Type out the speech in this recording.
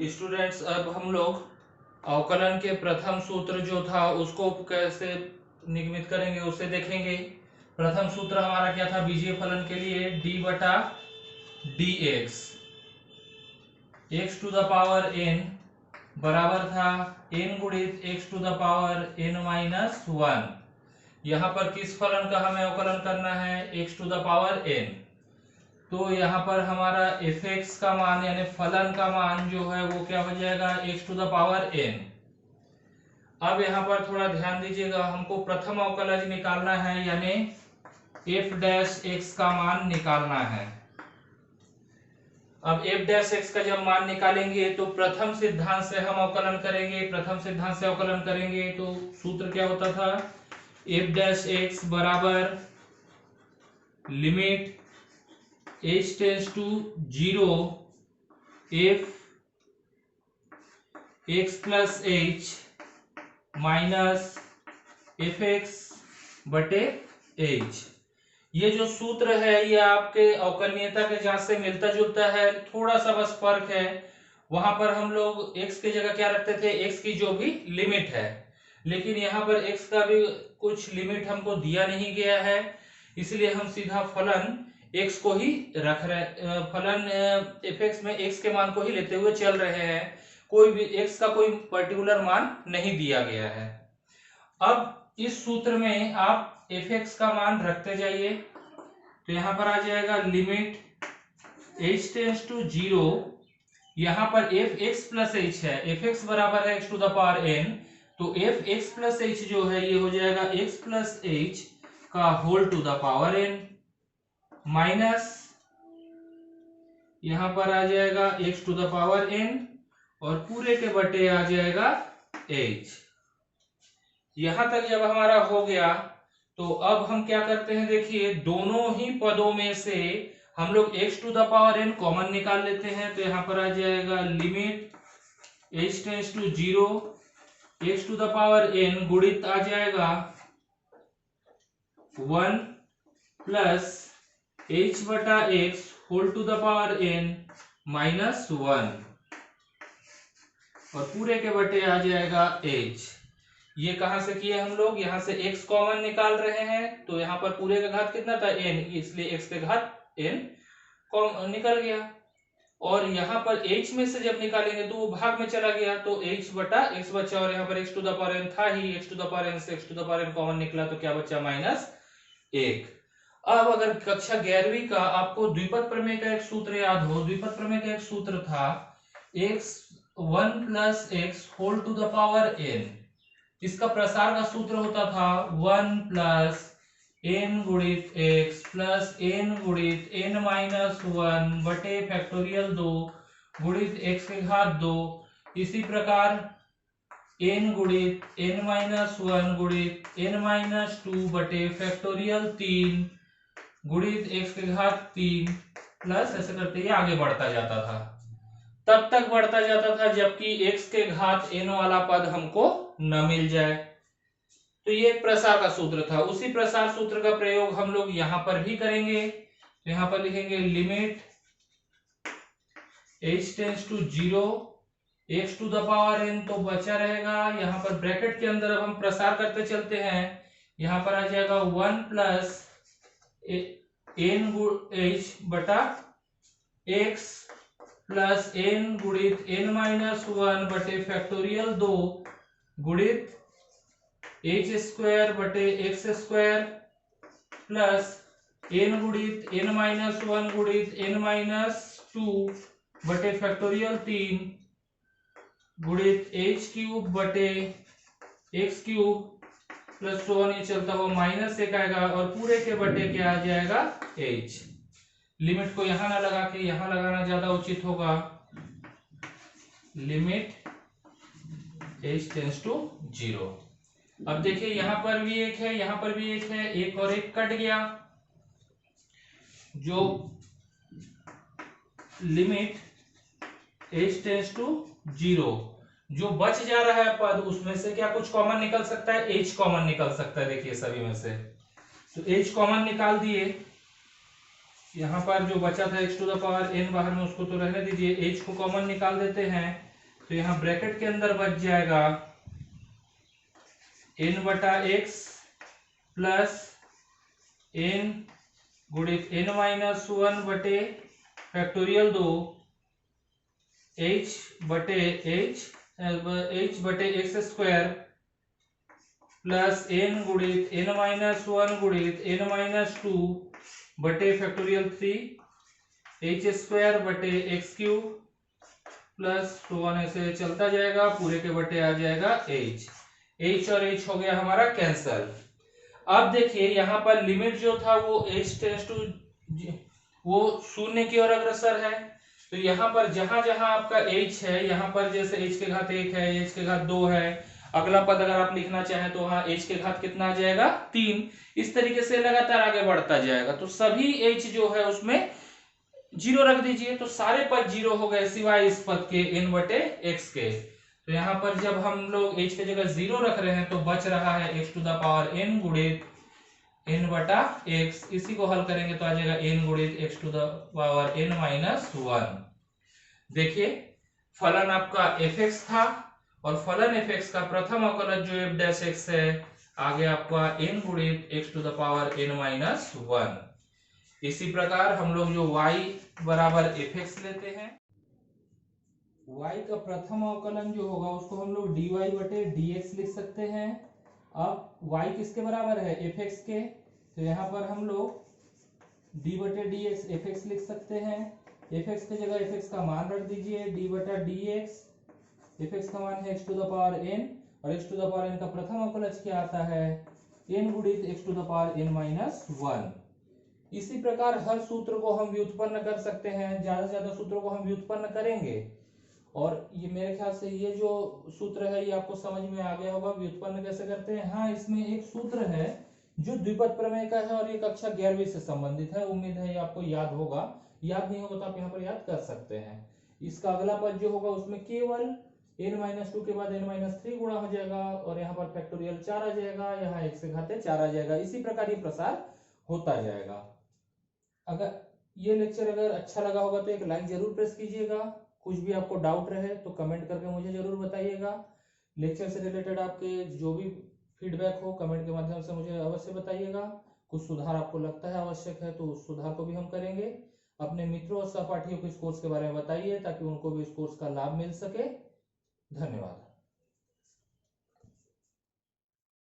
Students, अब हम लोग अवकलन के प्रथम सूत्र जो था उसको कैसे निगमित करेंगे उसे देखेंगे। प्रथम सूत्र हमारा क्या था बीजीय फलन के लिए? डी बटा d x to the power n बराबर था एन गुणित x to the power n minus one. यहाँ पर किस फलन का हमें अवकलन करना है? X to the power n. तो यहाँ पर हमारा एफ एक्स का मान यानी फलन का मान जो है वो क्या हो जाएगा? X to the power n. अब यहाँ पर थोड़ा ध्यान दीजिएगा, हमको प्रथम अवकलज निकालना है यानी एफ डैश एक्स का मान निकालना है। अब एफ डैश एक्स का जब मान निकालेंगे तो प्रथम सिद्धांत से हम अवकलन करेंगे। प्रथम सिद्धांत से अवकलन करेंगे तो सूत्र क्या होता था? एफ डैश एक्स बराबर limit h tends to 0 f x plus h minus f x बटे h। ये जो सूत्र है ये आपके अवकलनीयता के जांच से मिलता जुलता है, थोड़ा सा बस फर्क है। वहां पर हम लोग x की जगह क्या रखते थे? x की जो भी लिमिट है, लेकिन यहाँ पर x का भी कुछ लिमिट हमको दिया नहीं गया है, इसलिए हम सीधा फलन x को ही रख रहे, फलन एफ एक्स में x के मान को ही लेते हुए चल रहे हैं। कोई भी x का कोई पर्टिकुलर मान नहीं दिया गया है। अब इस सूत्र में आप एफ एक्स का मान रखते जाइए तो यहाँ पर आ जाएगा लिमिट h टेंस टू 0। यहाँ पर एफ एक्स प्लस एच है, एफ एक्स बराबर है x to the power n, तो एफ एक्स प्लस एच जो है ये हो जाएगा एक्स प्लस एच का whole to the power n minus यहां पर आ जाएगा x to the power n और पूरे के बटे आ जाएगा h। यहां तक जब हमारा हो गया तो अब हम क्या करते हैं? देखिए, दोनों ही पदों में से हम लोग x to the power n common निकाल लेते हैं। तो यहां पर आ जाएगा limit h tends to 0 x to the power n गुणित आ जाएगा 1 प्लस h बटा x whole to the power n minus 1 और पूरे के बटे आ जाएगा h। ये कहां से किए हम लोग? यहां से x कॉमन निकाल रहे हैं तो यहां पर पूरे का घात कितना था? n, इसलिए x के घात n निकल गया। और यहाँ पर h में से जब निकालेंगे तो वो भाग में चला गया तो h बटा x बचा, और यहाँ पर x to the power n था ही, x to the power n से x to the power n common निकला तो क्या बचा? माइनस 1। अब अगर कक्षा 11वीं का आपको द्विपद प्रमेय का एक सूत्र याद हो, द्विपद प्रमेय का एक सूत्र था x1 plus x whole to the power n। इसका प्रसार का सूत्र होता था 1 प्लस n गुणित x प्लस n गुणित n माइनस 1 बटे फैक्टोरियल 2 गुणित x के घात 2। इसी प्रकार n गुणित n माइनस 1 गुणित n माइनस 2 बटे फैक्टोरियल 3 गुणित x के घात 3 प्लस ऐसे करते ये आगे बढ़ता जाता था। तब तक बढ़ता जाता था जबकि x के घात n वाला पद हमको न मिल जाए। तो ये एक प्रसार का सूत्र था। उसी प्रसार सूत्र का प्रयोग हम लोग यहाँ पर भी करेंगे। तो यहाँ पर लिखेंगे limit h tends to 0 x to the power n तो बचा रहेगा। यहाँ पर ब्रैकेट के अंदर अब हम प्रसार करते चलते हैं। यहाँ पर आ जाएगा 1 प्लस n h बटा x प्लस n गुणित n माइनस 1 बटे फैक्टोरियल 2 गुणित h स्क्वायर बटे x स्क्वायर प्लस n गुणित n माइनस 1 गुणित n माइनस 2 बटे फैक्टोरियल 3 गुणित h क्यूब बटे x क्यूब प्लस 1 ये चलता हुआ माइनस 1 आएगा और पूरे के बटे क्या आ जाएगा? h। लिमिट को यहां ना लगा के यहां लगाना ज्यादा उचित होगा। Limit h tends to 0। अब देखिए यहां पर भी एक है, यहां पर भी एक है, एक और एक कट गया। जो लिमिट h टेंस टू 0 जो बच जा रहा है पद उसमें से क्या कुछ कॉमन निकल सकता है? h कॉमन निकल सकता है। देखिए सभी में से तो h कॉमन निकाल दिए। यहाँ पर जो बचा था x to the power n बाहर में उसको तो रहने दीजिए, h को कॉमन निकाल देते हैं तो यहाँ ब्रैकेट के अंदर बच जाएगा n बटा x प्लस n गुणित n-1 बटे फैक्टोरियल 2 h बटे x स्क्वायर प्लस n गुणित n-1 गुणित n-2 बटे फैक्टोरियल 3 h स्क्वायर बटे x क्यूब प्लस 1 ऐसे चलता जाएगा, पूरे के बटे आ जाएगा h और h हो गया हमारा कैंसल। अब देखिए यहाँ पर लिमिट जो था वो h टेंड्स टू वो शून्य की ओर अग्रसर है। तो यहाँ पर जहां जहां आपका h है, यहाँ पर जैसे h के घात 1 है, h के घात 2 है, अगला पद अगर आप लिखना चाहें तो वहां h के घात कितना आ जाएगा 3। इस तरीके से लगातार आगे बढ़ता जाएगा। तो सभी h जो है उसमें 0 रख दीजिए, तो सारे पद 0 हो गए सिवाय इस पद के n बटे x के। तो यहाँ पर जब हम लोग h की जगह 0 रख रहे हैं तो बच रहा है x to the power n गुणित n बटा x। इसी को हल करेंगे तो आ जाएगा n गुणित x to the power n minus 1। देखिए फलन आपका fx था और फलन fx का प्रथम अवकलज जो f डैश x है आ गया आपका n गुणित x to the power n minus 1। इसी प्रकार हम लोग जो y बराबर fx लेते हैं, y का प्रथम अवकलन जो होगा उसको हम लोग dy बटे dx लिख सकते हैं। अब y किसके बराबर है fx के, तो यहाँ पर हम लोग d बटे dx fx लिख सकते हैं। fx की जगह fx का मान रख दीजिए d बटा dx, fx का मान है x to the power n और x to the power n का प्रथम अवकलज क्या आता है n गुणित x to the power n minus 1। इसी प्रकार हर सूत्र को हम व्युत्पन्न कर सकते हैं, ज्यादा से ज्यादा सूत्रों को हम व्युत्पन्न करेंगे। और ये मेरे ख्याल से ये जो सूत्र है ये आपको समझ में आ गया होगा व्युत्पन्न कैसे करते हैं। हाँ, इसमें एक सूत्र है जो द्विपद प्रमेय का है और ये कक्षा 11वीं से संबंधित है। उम्मीद है ये आपको याद होगा, याद नहीं होगा तो आप यहाँ पर याद कर सकते हैं। इसका अगला पद जो होगा उसमें केवल n-2 के बाद n-3 गुणा हो जाएगा और यहाँ पर फैक्टोरियल 4 आ जाएगा, यहाँ x से घाते 4 आ जाएगा। इसी प्रकार ये प्रसार होता जाएगा। अगर ये लेक्चर अगर अच्छा लगा होगा तो एक लाइक जरूर प्रेस कीजिएगा। कुछ भी आपको डाउट रहे तो कमेंट करके मुझे जरूर बताइएगा। लेक्चर से रिलेटेड आपके जो भी फीडबैक हो कमेंट के माध्यम से मुझे अवश्य बताइएगा। कुछ सुधार आपको लगता है आवश्यक है तो उस सुधार को भी हम करेंगे। अपने मित्रों और सहपाठियों को इस कोर्स के बारे में बताइए ताकि उनको भी इस कोर्स का लाभ मिल सके। धन्यवाद।